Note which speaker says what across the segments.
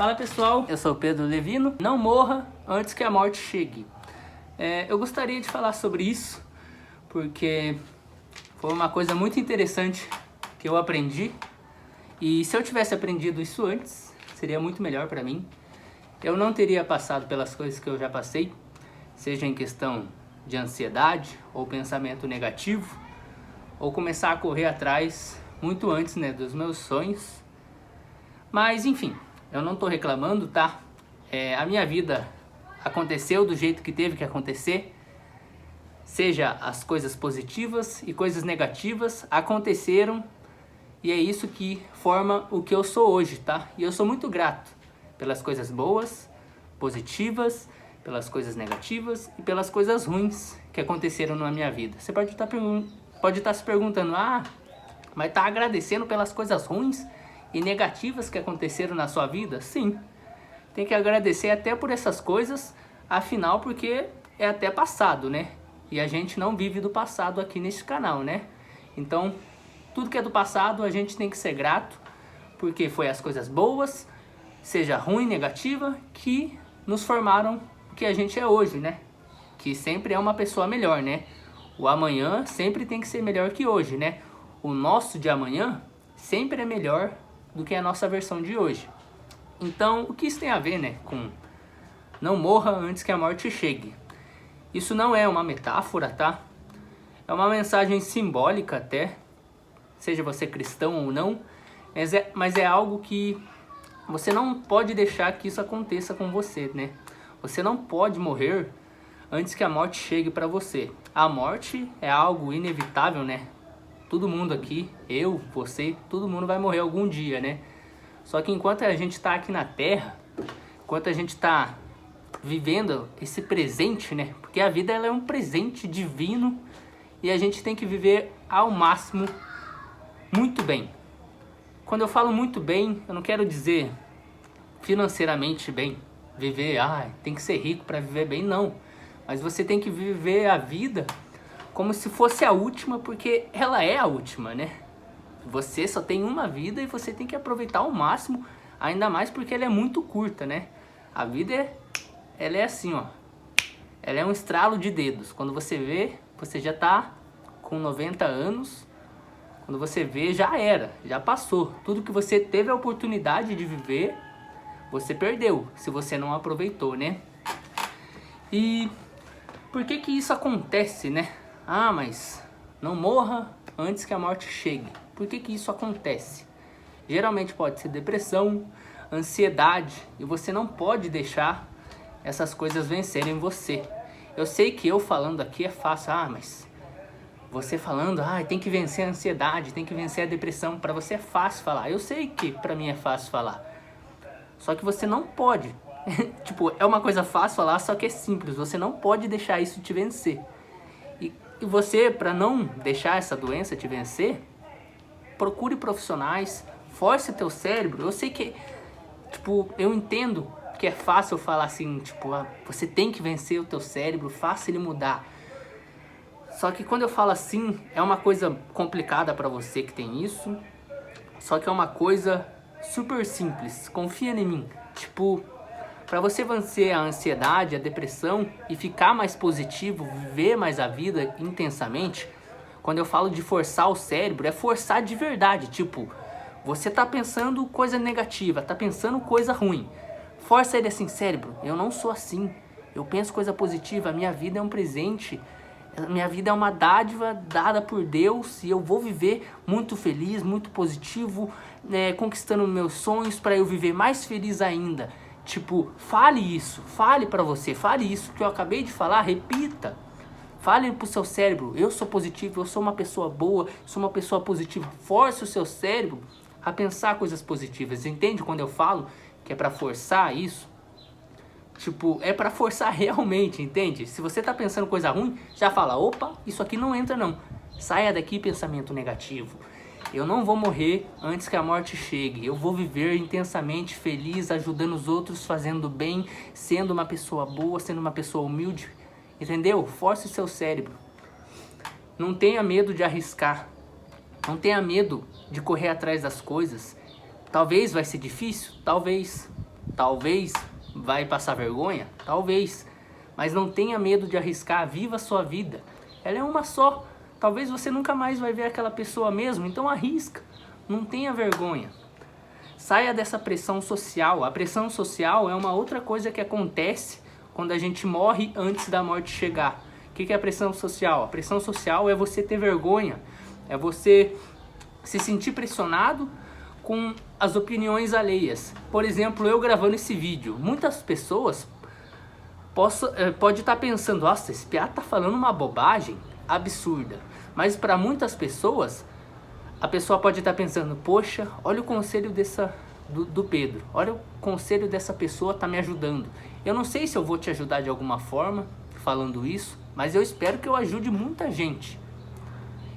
Speaker 1: Fala pessoal, eu sou o Pedro Levino. Não morra antes que a morte chegue. Eu gostaria de falar sobre isso porque foi uma coisa muito interessante que eu aprendi. E se eu tivesse aprendido isso antes, seria muito melhor para mim. Eu não teria passado pelas coisas que eu já passei, seja em questão de ansiedade ou pensamento negativo, ou começar a correr atrás muito antes, dos meus sonhos. Mas enfim, eu não tô reclamando, tá? A minha vida aconteceu do jeito que teve que acontecer. Seja as coisas positivas e coisas negativas aconteceram. E é isso que forma o que eu sou hoje, tá? E eu sou muito grato pelas coisas boas, positivas, pelas coisas negativas e pelas coisas ruins que aconteceram na minha vida. Você pode estar se perguntando, mas tá agradecendo pelas coisas ruins e negativas que aconteceram na sua vida? Sim, tem que agradecer até por essas coisas, afinal, porque é até passado, né? E a gente não vive do passado aqui nesse canal, né? Então, tudo que é do passado a gente tem que ser grato, porque foi as coisas boas, seja ruim, negativa, que nos formaram o que a gente é hoje, né? Que sempre é uma pessoa melhor, né? O amanhã sempre tem que ser melhor que hoje, né? O nosso de amanhã sempre é melhor do que a nossa versão de hoje. Então, o que isso tem a ver, com não morra antes que a morte chegue? Isso não é uma metáfora, tá? É uma mensagem simbólica até, seja você cristão ou não, mas é algo que você não pode deixar que isso aconteça com você, né? Você não pode morrer antes que a morte chegue para você. A morte é algo inevitável, né? Todo mundo aqui, eu, você, todo mundo vai morrer algum dia, né? Só que enquanto a gente está aqui na Terra, enquanto a gente está vivendo esse presente, né? Porque a vida ela é um presente divino e a gente tem que viver ao máximo muito bem. Quando eu falo muito bem, eu não quero dizer financeiramente bem, viver, tem que ser rico para viver bem, não. Mas você tem que viver a vida como se fosse a última, porque ela é a última, né? Você só tem uma vida e você tem que aproveitar ao máximo, ainda mais porque ela é muito curta, né? A vida ela é assim, ela é um estralo de dedos. Quando você vê, você já tá com 90 anos. Quando você vê, já era, já passou. Tudo que você teve a oportunidade de viver, você perdeu, se você não aproveitou, né? E por que isso acontece, né? Mas não morra antes que a morte chegue. Por que isso acontece? Geralmente pode ser depressão, ansiedade, e você não pode deixar essas coisas vencerem você. Eu sei que eu falando aqui é fácil, mas você falando, tem que vencer a ansiedade, tem que vencer a depressão, para você é fácil falar. Eu sei que para mim é fácil falar. Só que você não pode. É uma coisa fácil falar, só que é simples. Você não pode deixar isso te vencer. E você, para não deixar essa doença te vencer, procure profissionais, force teu cérebro. Eu sei que, eu entendo que é fácil falar assim, você tem que vencer o teu cérebro, faça ele mudar. Só que quando eu falo assim, é uma coisa complicada para você que tem isso, só que é uma coisa super simples, confia em mim. Para você vencer a ansiedade, a depressão e ficar mais positivo, viver mais a vida intensamente, quando eu falo de forçar o cérebro, é forçar de verdade. Você tá pensando coisa negativa, tá pensando coisa ruim. Força ele assim, cérebro, eu não sou assim. Eu penso coisa positiva, a minha vida é um presente. A minha vida é uma dádiva dada por Deus e eu vou viver muito feliz, muito positivo, conquistando meus sonhos para eu viver mais feliz ainda. Fale isso, fale pra você, fale isso que eu acabei de falar, repita. Fale pro seu cérebro, eu sou positivo, eu sou uma pessoa boa, sou uma pessoa positiva. Force o seu cérebro a pensar coisas positivas. Entende quando eu falo que é pra forçar isso? É pra forçar realmente, entende? Se você tá pensando coisa ruim, já fala, opa, isso aqui não entra não. Saia daqui, pensamento negativo. Eu não vou morrer antes que a morte chegue. Eu vou viver intensamente feliz, ajudando os outros, fazendo bem, sendo uma pessoa boa, sendo uma pessoa humilde. Entendeu? Force o seu cérebro. Não tenha medo de arriscar. Não tenha medo de correr atrás das coisas. Talvez vai ser difícil, talvez. Talvez vai passar vergonha, talvez, mas não tenha medo de arriscar, viva a sua vida. Ela é uma só, talvez você nunca mais vai ver aquela pessoa mesmo, então arrisca, não tenha vergonha. Saia dessa pressão social. A pressão social é uma outra coisa que acontece quando a gente morre antes da morte chegar. O que é a pressão social? A pressão social é você ter vergonha, é você se sentir pressionado com as opiniões alheias. Por exemplo, eu gravando esse vídeo, muitas pessoas pode estar pensando, nossa, esse piá tá falando uma bobagem absurda. Mas para muitas pessoas, a pessoa pode estar pensando, poxa, olha o conselho do Pedro, olha o conselho dessa pessoa, tá me ajudando. Eu não sei se eu vou te ajudar de alguma forma falando isso, mas eu espero que eu ajude muita gente.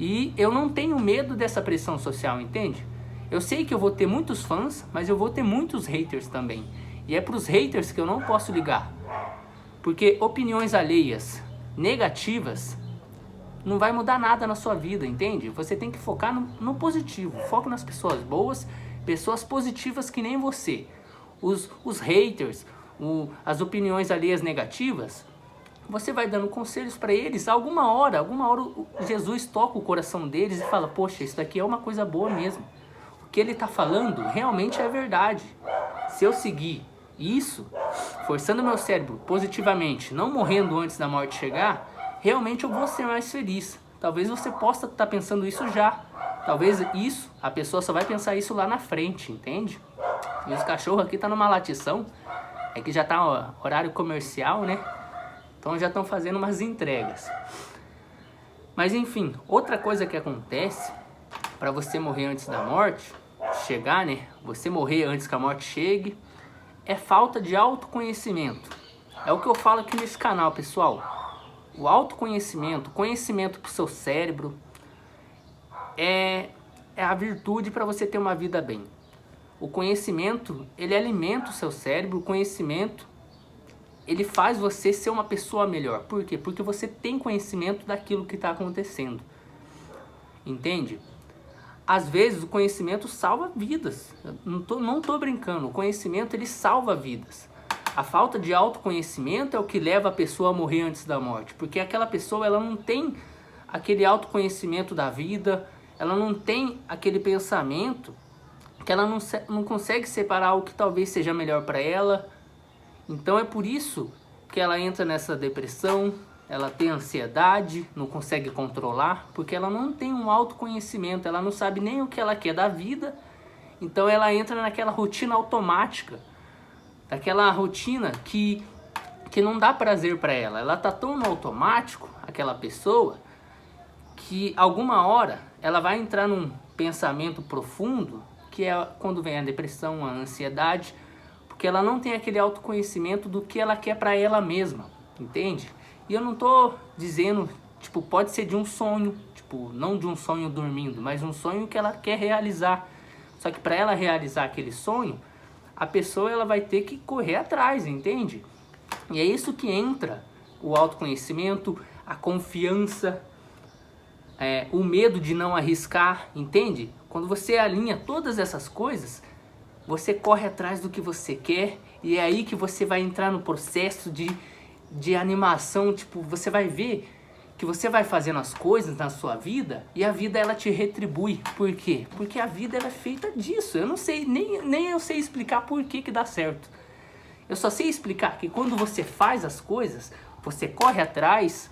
Speaker 1: E eu não tenho medo dessa pressão social, entende? Eu sei que eu vou ter muitos fãs, mas eu vou ter muitos haters também. E é pros haters que eu não posso ligar. Porque opiniões alheias negativas não vai mudar nada na sua vida, entende? Você tem que focar no positivo. Foca nas pessoas boas, pessoas positivas que nem você. Os haters, as opiniões alheias negativas, você vai dando conselhos para eles. Alguma hora Jesus toca o coração deles e fala, poxa, isso daqui é uma coisa boa mesmo. O que ele está falando realmente é verdade. Se eu seguir isso, forçando meu cérebro positivamente, não morrendo antes da morte chegar, realmente eu vou ser mais feliz. Talvez você possa estar pensando isso já. Talvez a pessoa só vai pensar isso lá na frente, entende? E os cachorros aqui tá numa latição. É que já tá horário comercial, né? Então já estão fazendo umas entregas. Mas enfim, outra coisa que acontece para você morrer antes da morte chegar, né? Você morrer antes que a morte chegue, é falta de autoconhecimento. É o que eu falo aqui nesse canal, pessoal. O autoconhecimento, conhecimento pro seu cérebro, é a virtude para você ter uma vida bem. O conhecimento, ele alimenta o seu cérebro. O conhecimento, ele faz você ser uma pessoa melhor. Por quê? Porque você tem conhecimento daquilo que está acontecendo. Entende? Às vezes o conhecimento salva vidas. Eu não tô brincando. O conhecimento, ele salva vidas. A falta de autoconhecimento é o que leva a pessoa a morrer antes da morte. Porque aquela pessoa, ela não tem aquele autoconhecimento da vida. Ela não tem aquele pensamento que ela não consegue separar o que talvez seja melhor para ela. Então é por isso que ela entra nessa depressão, ela tem ansiedade, não consegue controlar, porque ela não tem um autoconhecimento, ela não sabe nem o que ela quer da vida. Então ela entra naquela rotina automática, daquela rotina que não dá prazer para ela. Ela tá tão no automático, aquela pessoa, que alguma hora ela vai entrar num pensamento profundo, que é quando vem a depressão, a ansiedade, porque ela não tem aquele autoconhecimento do que ela quer para ela mesma, entende? E eu não tô dizendo, tipo, pode ser de um sonho, tipo, não de um sonho dormindo, mas um sonho que ela quer realizar. Só que para ela realizar aquele sonho, a pessoa ela vai ter que correr atrás, entende? E é isso que entra o autoconhecimento, a confiança, o medo de não arriscar, entende? Quando você alinha todas essas coisas, você corre atrás do que você quer, e é aí que você vai entrar no processo de animação. Tipo, você vai ver que você vai fazendo as coisas na sua vida e a vida ela te retribui. Por quê? Porque a vida ela é feita disso. Eu não sei, nem eu sei explicar por que dá certo. Eu só sei explicar que quando você faz as coisas, você corre atrás,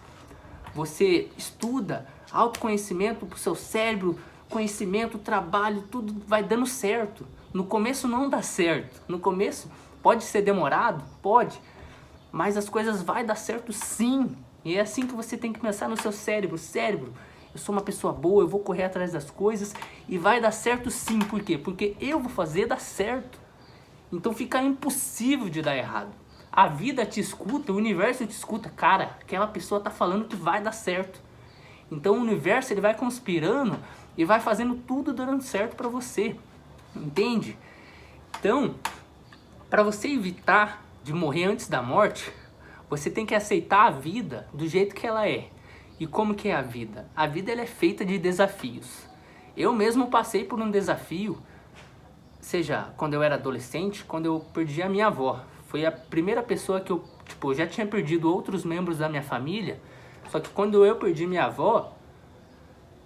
Speaker 1: você estuda, autoconhecimento pro seu cérebro, conhecimento, trabalho, tudo vai dando certo. No começo não dá certo. No começo pode ser demorado, pode, mas as coisas vai dar certo sim. E é assim que você tem que pensar no seu cérebro. Cérebro, eu sou uma pessoa boa, eu vou correr atrás das coisas e vai dar certo sim. Por quê? Porque eu vou fazer dar certo. Então fica impossível de dar errado. A vida te escuta, o universo te escuta. Cara, aquela pessoa tá falando que vai dar certo. Então o universo ele vai conspirando e vai fazendo tudo dando certo para você. Entende? Então, para você evitar de morrer antes da morte, você tem que aceitar a vida do jeito que ela é. E como que é a vida? A vida ela é feita de desafios. Eu mesmo passei por um desafio seja quando eu era adolescente, quando eu perdi a minha avó. Foi a primeira pessoa que eu já tinha perdido outros membros da minha família, só que quando eu perdi minha avó,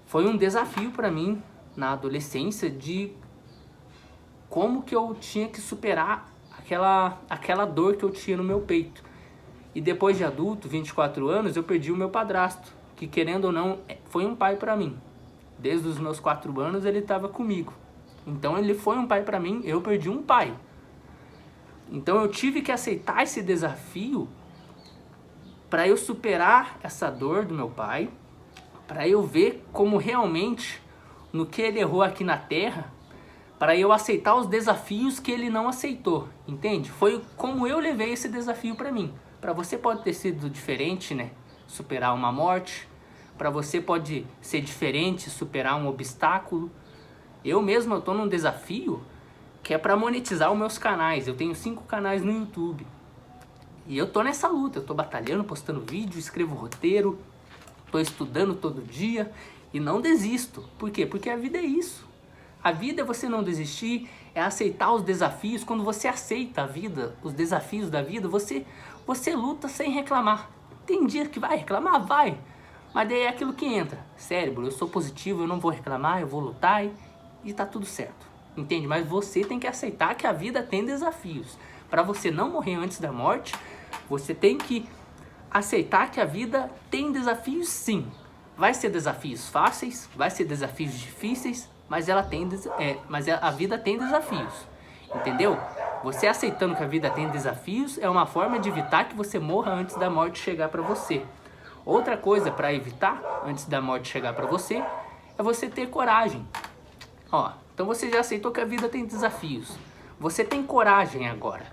Speaker 1: foi um desafio para mim na adolescência de como que eu tinha que superar aquela dor que eu tinha no meu peito. E depois de adulto, 24 anos, eu perdi o meu padrasto, que querendo ou não, foi um pai para mim. Desde os meus 4 anos ele estava comigo. Então ele foi um pai para mim, eu perdi um pai. Então eu tive que aceitar esse desafio para eu superar essa dor do meu pai, para eu ver como realmente no que ele errou aqui na terra, para eu aceitar os desafios que ele não aceitou, entende? Foi como eu levei esse desafio para mim. Para você pode ter sido diferente, né? Superar uma morte. Para você pode ser diferente, superar um obstáculo. Eu mesmo estou num desafio que é para monetizar os meus canais. Eu tenho 5 canais no YouTube. E eu tô nessa luta, eu tô batalhando, postando vídeo, escrevo roteiro, tô estudando todo dia e não desisto. Por quê? Porque a vida é isso. A vida é você não desistir, é aceitar os desafios. Quando você aceita a vida, os desafios da vida, você luta sem reclamar. Tem dia que vai reclamar? Vai. Mas daí é aquilo que entra. Cérebro, eu sou positivo, eu não vou reclamar, eu vou lutar e tá tudo certo. Entende? Mas você tem que aceitar que a vida tem desafios. Para você não morrer antes da morte, você tem que aceitar que a vida tem desafios sim. Vai ser desafios fáceis, vai ser desafios difíceis, mas a vida tem desafios. Entendeu? Você aceitando que a vida tem desafios é uma forma de evitar que você morra antes da morte chegar para você. Outra coisa para evitar antes da morte chegar para você é você ter coragem. Ó, então você já aceitou que a vida tem desafios. Você tem coragem agora.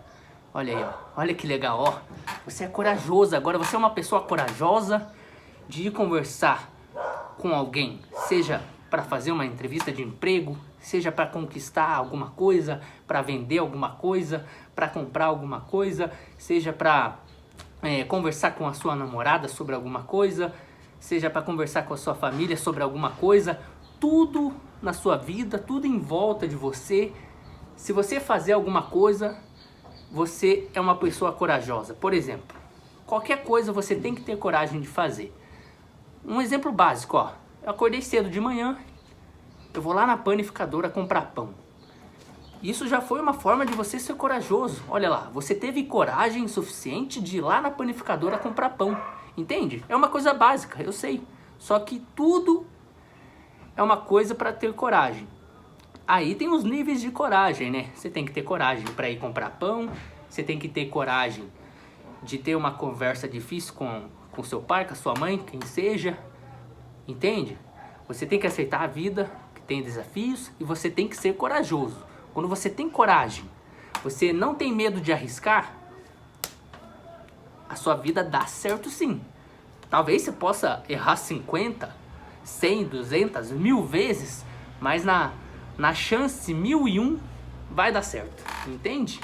Speaker 1: Olha aí, ó. Olha que legal, ó. Você é corajoso agora, você é uma pessoa corajosa de ir conversar com alguém, seja para fazer uma entrevista de emprego, seja para conquistar alguma coisa, para vender alguma coisa, para comprar alguma coisa, seja para conversar com a sua namorada sobre alguma coisa, seja para conversar com a sua família sobre alguma coisa. Tudo na sua vida, tudo em volta de você. Se você fazer alguma coisa, você é uma pessoa corajosa. Por exemplo, qualquer coisa você tem que ter coragem de fazer. Um exemplo básico, ó. Eu acordei cedo de manhã, eu vou lá na panificadora comprar pão. Isso já foi uma forma de você ser corajoso. Olha lá, você teve coragem suficiente de ir lá na panificadora comprar pão. Entende? É uma coisa básica, eu sei. Só que tudo é uma coisa para ter coragem. Aí tem os níveis de coragem, né? Você tem que ter coragem para ir comprar pão, você tem que ter coragem de ter uma conversa difícil com seu pai, com a sua mãe, quem seja. Entende? Você tem que aceitar a vida, que tem desafios, e você tem que ser corajoso. Quando você tem coragem, você não tem medo de arriscar, a sua vida dá certo sim. Talvez você possa errar 50, 100, 200, 1000 vezes, mas na chance 1001 vai dar certo, entende?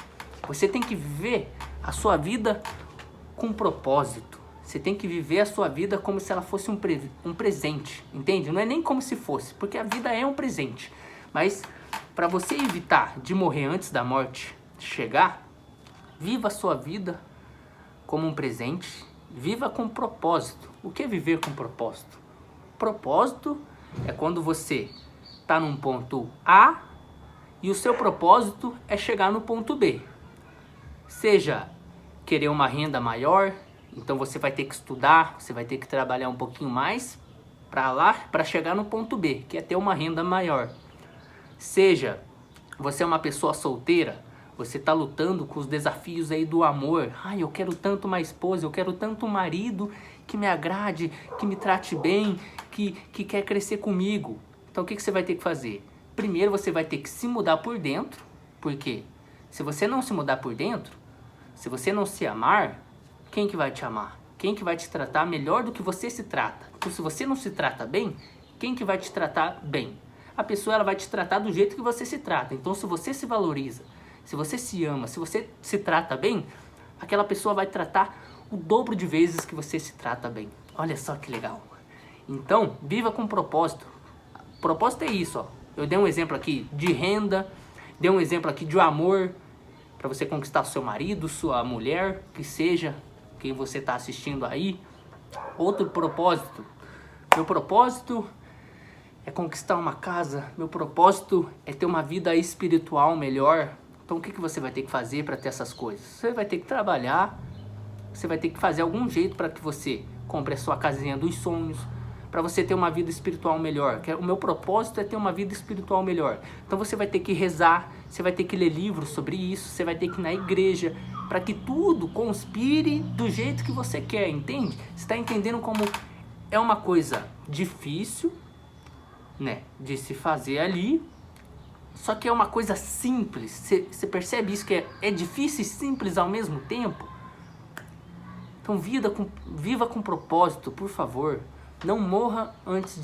Speaker 1: Você tem que viver a sua vida com propósito. Você tem que viver a sua vida como se ela fosse um presente, entende? Não é nem como se fosse, porque a vida é um presente. Mas para você evitar de morrer antes da morte chegar, viva a sua vida como um presente, viva com propósito. O que é viver com propósito? Propósito é quando você está num ponto A e o seu propósito é chegar no ponto B. Seja querer uma renda maior, então você vai ter que estudar, você vai ter que trabalhar um pouquinho mais para chegar no ponto B, que é ter uma renda maior. Seja você é uma pessoa solteira, você está lutando com os desafios aí do amor. Ai, eu quero tanto uma esposa, eu quero tanto um marido que me agrade, que me trate bem, que quer crescer comigo. Então o que você vai ter que fazer? Primeiro você vai ter que se mudar por dentro, porque se você não se mudar por dentro, se você não se amar, quem que vai te amar? Quem que vai te tratar melhor do que você se trata? Então se você não se trata bem, quem que vai te tratar bem? A pessoa ela vai te tratar do jeito que você se trata. Então se você se valoriza, se você se ama, se você se trata bem, aquela pessoa vai tratar o dobro de vezes que você se trata bem. Olha só que legal. Então, viva com propósito. Propósito é isso, ó. Eu dei um exemplo aqui de renda, Dei um exemplo aqui de amor para você conquistar seu marido, sua mulher, que seja quem você está assistindo aí. Outro propósito. Meu propósito é conquistar uma casa. Meu propósito é ter uma vida espiritual melhor. Então o que você vai ter que fazer para ter essas coisas? Você vai ter que trabalhar. Você vai ter que fazer algum jeito para que você compre a sua casinha dos sonhos, para você ter uma vida espiritual melhor. O meu propósito é ter uma vida espiritual melhor. Então você vai ter que rezar, você vai ter que ler livros sobre isso, você vai ter que ir na igreja, para que tudo conspire do jeito que você quer, entende? Você está entendendo como é uma coisa difícil, né, de se fazer ali, só que é uma coisa simples. Você percebe isso, que é difícil e simples ao mesmo tempo? Então viva com propósito, por favor. Não morra antes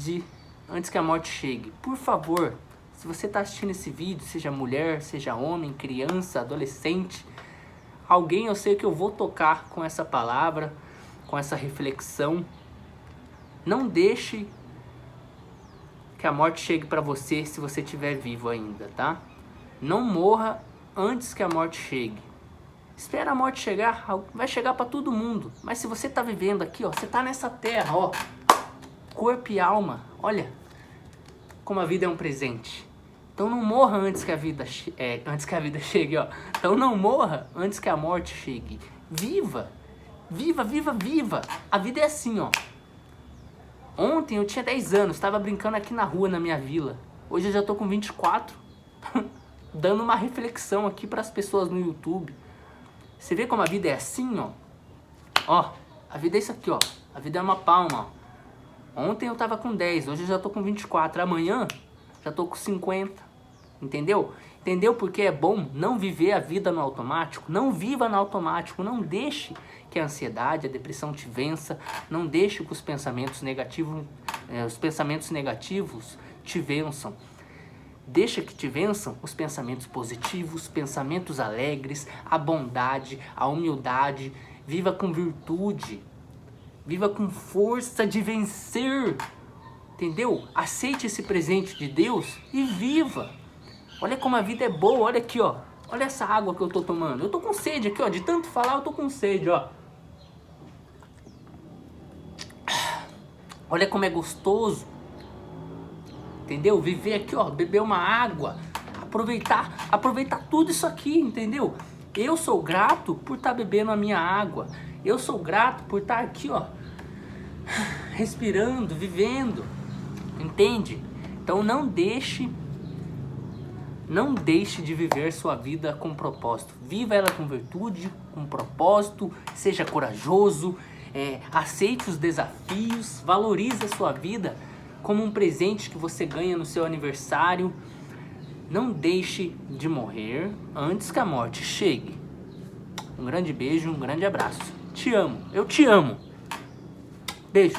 Speaker 1: que a morte chegue. Por favor, se você está assistindo esse vídeo, seja mulher, seja homem, criança, adolescente, alguém eu sei que eu vou tocar com essa palavra, com essa reflexão. Não deixe que a morte chegue para você se você estiver vivo ainda, tá? Não morra antes que a morte chegue. Espera a morte chegar, vai chegar para todo mundo. Mas se você tá vivendo aqui, ó, você tá nessa terra, ó, corpo e alma, olha como a vida é um presente. Então não morra antes que a vida chegue, ó. Então não morra antes que a morte chegue. Viva, viva, viva, viva. A vida é assim, ó. Ontem eu tinha 10 anos, estava brincando aqui na rua, na minha vila. Hoje eu já tô com 24, dando uma reflexão aqui para as pessoas no YouTube. Você vê como a vida é assim, ó? Ó, a vida é isso aqui, ó. A vida é uma palma, ó. Ontem eu tava com 10, hoje eu já tô com 24. Amanhã, já tô com 50. Entendeu? Entendeu porque é bom não viver a vida no automático? Não viva no automático. Não deixe que a ansiedade, a depressão te vença. Não deixe que os pensamentos negativos te vençam. Deixa que te vençam os pensamentos positivos, pensamentos alegres, a bondade, a humildade. Viva com virtude, viva com força de vencer, entendeu? Aceite esse presente de Deus e viva. Olha como a vida é boa, olha aqui, ó. Olha essa água que eu tô tomando. Eu tô com sede aqui, ó. De tanto falar, eu tô com sede, ó. Olha como é gostoso. Entendeu? Viver aqui, ó, beber uma água, aproveitar tudo isso aqui, entendeu? Eu sou grato por estar bebendo a minha água. Eu sou grato por estar aqui, ó, respirando, vivendo. Entende? Então não deixe de viver sua vida com propósito. Viva ela com virtude, com propósito, seja corajoso, aceite os desafios, valorize a sua vida como um presente que você ganha no seu aniversário. Não deixe de morrer antes que a morte chegue. Um grande beijo, um grande abraço. Te amo, eu te amo. Beijo.